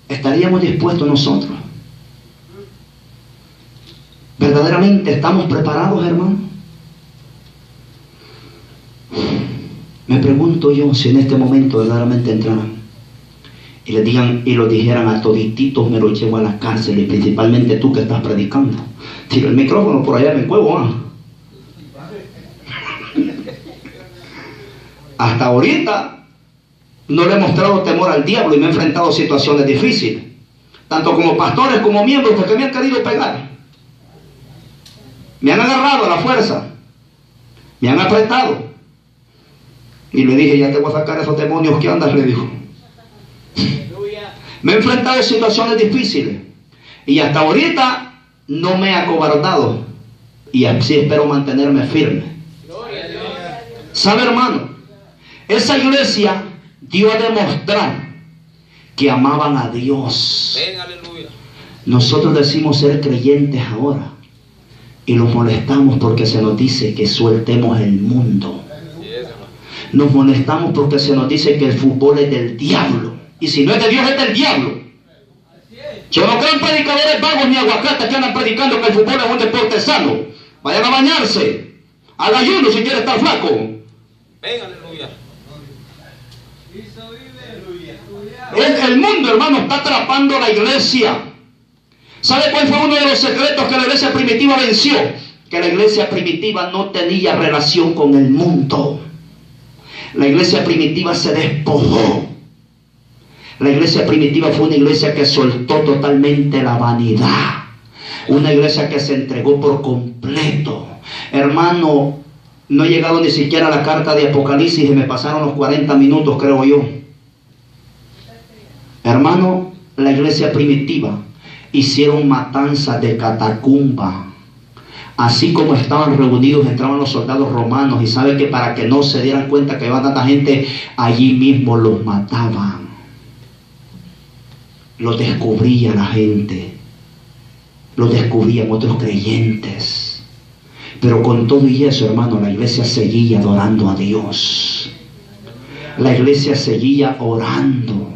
¿Estaríamos dispuestos nosotros? ¿Verdaderamente estamos preparados, hermano? Me pregunto yo si en este momento verdaderamente entraran y le digan y lo dijeran a todititos: me lo llevo a la cárcel, y principalmente tú que estás predicando, tira el micrófono por allá, me cuevo. Hasta ahorita no le he mostrado temor al diablo y me he enfrentado a situaciones difíciles, tanto como pastores como miembros, porque me han querido pegar, me han agarrado a la fuerza, me han apretado. Y le dije: ya te voy a sacar esos demonios que andas, le dijo. Me he enfrentado a situaciones difíciles y hasta ahorita no me he acobardado, y así espero mantenerme firme. ¿Sabe, hermano? Esa iglesia dio a demostrar que amaban a Dios. Nosotros decimos ser creyentes ahora, Y los molestamos porque se nos dice que sueltemos el mundo. Nos molestamos porque se nos dice que el fútbol es del diablo. Y si no es de Dios, es del diablo. Yo no creo en predicadores vagos ni aguacates que andan predicando que el fútbol es un deporte sano. Vayan a bañarse. Haga ayuno si quiere estar flaco. Venga, aleluya. El mundo, hermano, está atrapando a la iglesia. ¿Sabe cuál fue uno de los secretos que la iglesia primitiva venció? Que la iglesia primitiva no tenía relación con el mundo. La iglesia primitiva se despojó. La iglesia primitiva fue una iglesia que soltó totalmente la vanidad. Una iglesia que se entregó por completo. Hermano, no he llegado ni siquiera a la carta de Apocalipsis y me pasaron los 40 minutos, creo yo. Hermano, la iglesia primitiva hicieron matanzas de catacumba. Así como estaban reunidos, entraban los soldados romanos y sabe que para que no se dieran cuenta que iba tanta gente, allí mismo los mataban. Los descubría la gente. Los descubrían otros creyentes. Pero con todo y eso, hermano, la iglesia seguía adorando a Dios. La iglesia seguía orando.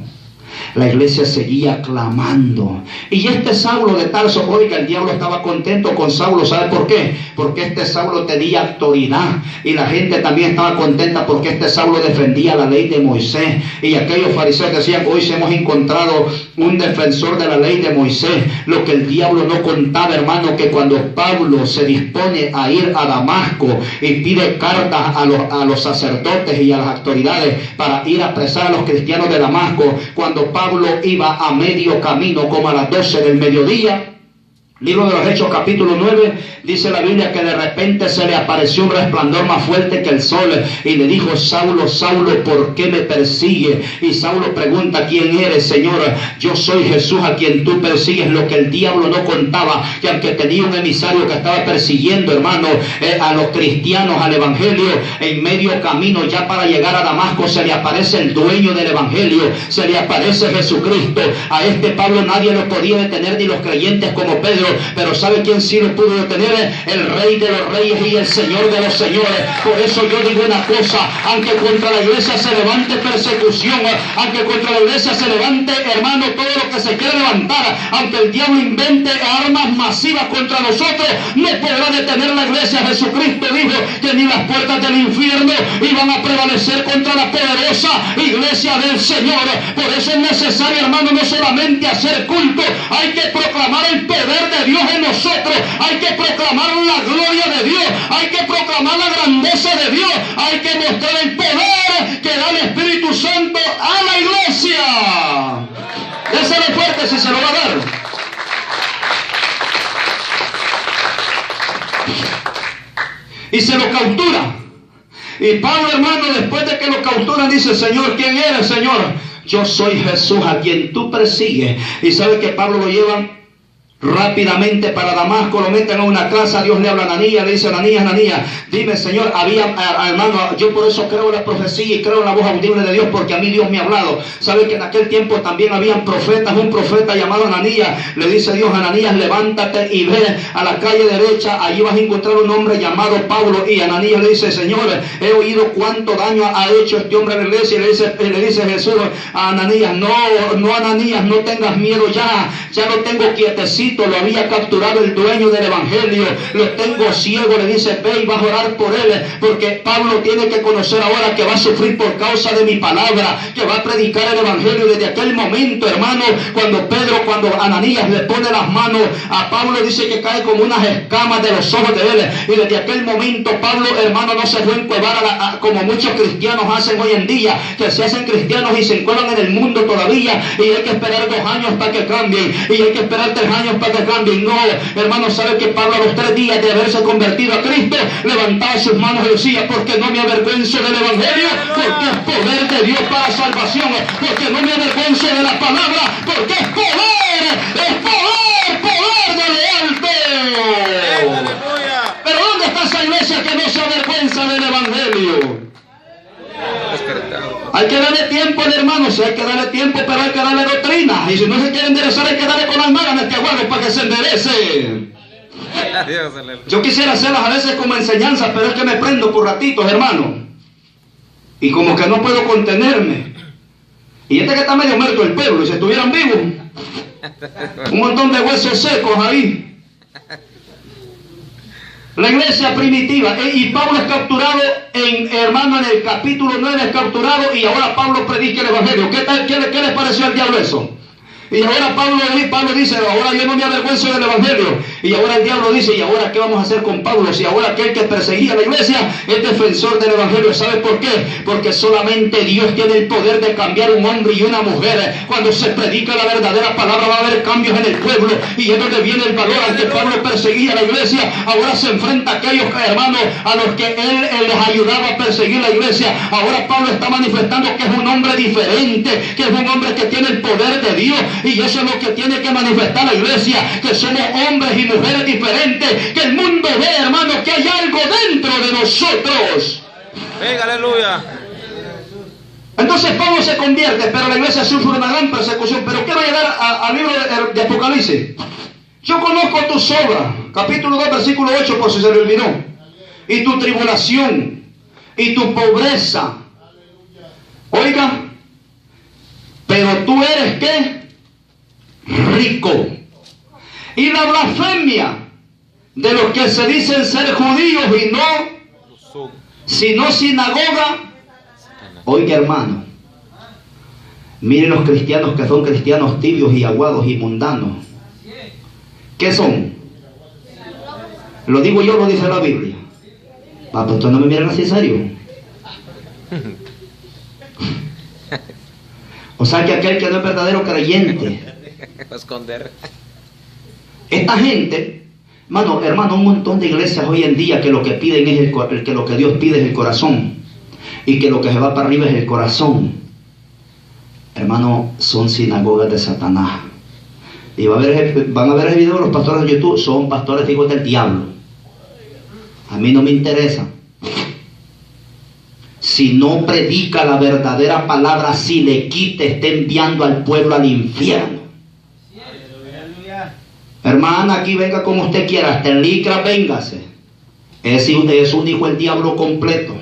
La iglesia seguía clamando. Y este Saulo de Tarso, oiga, el diablo estaba contento con Saulo. ¿Sabe por qué? Porque este Saulo tenía autoridad. Y la gente también estaba contenta porque este Saulo defendía la ley de Moisés. Y aquellos fariseos decían, hoy hemos encontrado un defensor de la ley de Moisés. Lo que el diablo no contaba, hermano, que cuando Pablo se dispone a ir a Damasco y pide cartas a los sacerdotes y a las autoridades para ir a apresar a los cristianos de Damasco, cuando Pablo iba a medio camino, como a las 12 del mediodía, libro de los Hechos capítulo 9, dice la Biblia que de repente se le apareció un resplandor más fuerte que el sol y le dijo, Saulo, Saulo, ¿por qué me persigue? Y Saulo pregunta, ¿quién eres, Señor? Yo soy Jesús a quien tú persigues. Lo que el diablo no contaba, que aunque tenía un emisario que estaba persiguiendo, hermano, a los cristianos, al evangelio, en medio camino ya para llegar a Damasco se le aparece el dueño del evangelio, se le aparece Jesucristo. A este Pablo nadie lo podía detener, ni los creyentes como Pedro. Pero ¿sabe quién sí lo pudo detener? El Rey de los Reyes y el Señor de los Señores. Por eso yo digo una cosa, aunque contra la iglesia se levante persecución, aunque contra la iglesia se levante, hermano, todo lo que se quiera levantar, aunque el diablo invente armas masivas contra nosotros, no podrá detener la iglesia. Jesucristo dijo que ni las puertas del infierno iban a prevalecer contra la poderosa iglesia del Señor. Por eso es necesario, hermano, no solamente hacer culto, hay que proclamar el poder de Dios en nosotros, hay que proclamar la gloria de Dios, hay que proclamar la grandeza de Dios, hay que mostrar el poder que da el Espíritu Santo a la iglesia. Déselo fuerte si se lo va a dar. Y se lo captura. Y Pablo, hermano, después de que lo capturan, dice, Señor, ¿quién eres, Señor? Yo soy Jesús a quien tú persigues. Y sabe que Pablo lo llevan rápidamente para Damasco, lo meten a una casa. Dios le habla a Ananías, le dice, Ananías, dime, Señor, hermano, yo por eso creo en la profecía y creo en la voz audible de Dios, porque a mí Dios me ha hablado. Sabe que en aquel tiempo también habían profetas. Un profeta llamado Ananías, le dice Dios, Ananías, levántate y ve a la calle derecha, allí vas a encontrar un hombre llamado Pablo. Y Ananías le dice, Señor, he oído cuánto daño ha hecho este hombre en la iglesia. Y le dice Jesús a Ananías, no, Ananías, no tengas miedo, ya lo tengo quietecito. Lo había capturado el dueño del evangelio, lo tengo ciego. Le dice, ve y vas a orar por él, porque Pablo tiene que conocer ahora que va a sufrir por causa de mi palabra, que va a predicar el evangelio. Desde aquel momento, hermano, cuando Ananías le pone las manos a Pablo, dice que cae como unas escamas de los ojos de él. Y desde aquel momento Pablo, hermano, no se fue a encuevar como muchos cristianos hacen hoy en día, que se hacen cristianos y se encuevan en el mundo todavía, y hay que esperar 2 años para que cambien, y hay que esperar 3 años para que cambien. No, hermano, sabe que Pablo a los 3 días de haberse convertido a Cristo levantaba sus manos y decía, porque no me avergüenzo del evangelio, porque es poder de Dios para salvación, porque no me avergüenzo de la palabra, porque es poder de lo alto. Pero ¿dónde está esa iglesia que no se avergüenza del evangelio? Hay que darle tiempo, hermanos, hay que darle tiempo, pero hay que darle doctrina. Y si no se quiere enderezar, hay que darle con las manos este aguado para que se enderece. Dios, aleluya. Yo quisiera hacerlas a veces como enseñanza, pero es que me prendo por ratitos, hermano. Y como que no puedo contenerme. Y este que está medio muerto el pueblo, y si estuvieran vivos, un montón de huesos secos ahí. La iglesia primitiva, y Pablo es capturado, hermano, en el capítulo 9 es capturado, y ahora Pablo predica el evangelio. ¿Qué les pareció al diablo eso? Y ahora Pablo dice, ahora yo no me avergüenzo del evangelio. Y ahora el diablo dice, ¿y ahora qué vamos a hacer con Pablo? Si ahora aquel que perseguía la iglesia es defensor del evangelio. ¿Sabe por qué? Porque solamente Dios tiene el poder de cambiar un hombre y una mujer. Cuando se predica la verdadera palabra va a haber cambios en el pueblo. Y es donde viene el valor. Al que Pablo perseguía la iglesia, ahora se enfrenta a aquellos hermanos a los que él les ayudaba a perseguir la iglesia. Ahora Pablo está manifestando que es un hombre diferente, que es un hombre que tiene el poder de Dios. Y eso es lo que tiene que manifestar la iglesia, que somos hombres y mujeres diferentes, que el mundo ve, hermanos, que hay algo dentro de nosotros. Venga, aleluya. Entonces Pablo se convierte, pero la iglesia sufre una gran persecución. Pero quiero llegar al libro de Apocalipsis. Yo conozco tus obras, capítulo 2, versículo 8, por si se le olvidó, y tu tribulación, y tu pobreza. Oiga, pero tú eres, ¿qué? Rico. Y la blasfemia de los que se dicen ser judíos y no, sino sinagoga. Oiga, hermano, miren los cristianos que son cristianos tibios y aguados y mundanos. ¿Qué son? Lo digo yo, lo dice la Biblia. Papá, ustedes no me miran así serio. O sea que aquel que no es verdadero creyente. Esconder. Esta gente, hermano, un montón de iglesias hoy en día que lo que piden es que lo que Dios pide es el corazón, y que lo que se va para arriba es el corazón. Hermano, son sinagogas de Satanás. Y van a ver el video de los pastores de YouTube, son pastores hijos del diablo. A mí no me interesa. Si no predica la verdadera palabra, si le quita, está enviando al pueblo al infierno. Hermana, aquí venga como usted quiera, hasta en licra, véngase. Es un hijo del diablo completo.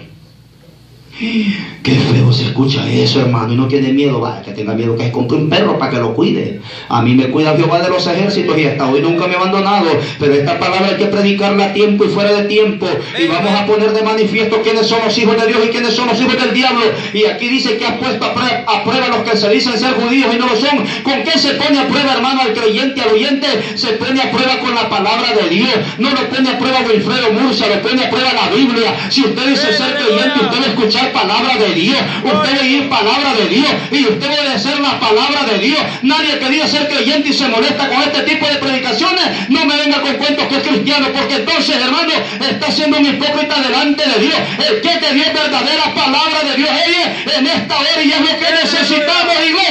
Qué feo se escucha eso, hermano, y no tiene miedo. Vaya, que tenga miedo, que se compre un perro para que lo cuide. A mí me cuida Jehová de los ejércitos y hasta hoy nunca me ha abandonado. Pero esta palabra hay que predicarla a tiempo y fuera de tiempo. Y vamos a poner de manifiesto quiénes son los hijos de Dios y quiénes son los hijos del diablo. Y aquí dice que has puesto a prueba a los que se dicen ser judíos y no lo son. ¿Con qué se pone a prueba, hermano, al creyente, al oyente? Se pone a prueba con la palabra de Dios. No lo pone a prueba Wilfredo Murcia, lo pone a prueba la Biblia. Si usted dice ser creyente, usted va a escuchar palabra de Dios, usted oír palabra de Dios y usted debe de ser la palabra de Dios. Nadie que diga ser creyente y se molesta con este tipo de predicaciones, no me venga con cuentos que es cristiano, porque entonces, hermano, está siendo un hipócrita delante de Dios. El que te dio verdadera palabra de Dios, en esta hora, y es lo que necesitamos, iglesia.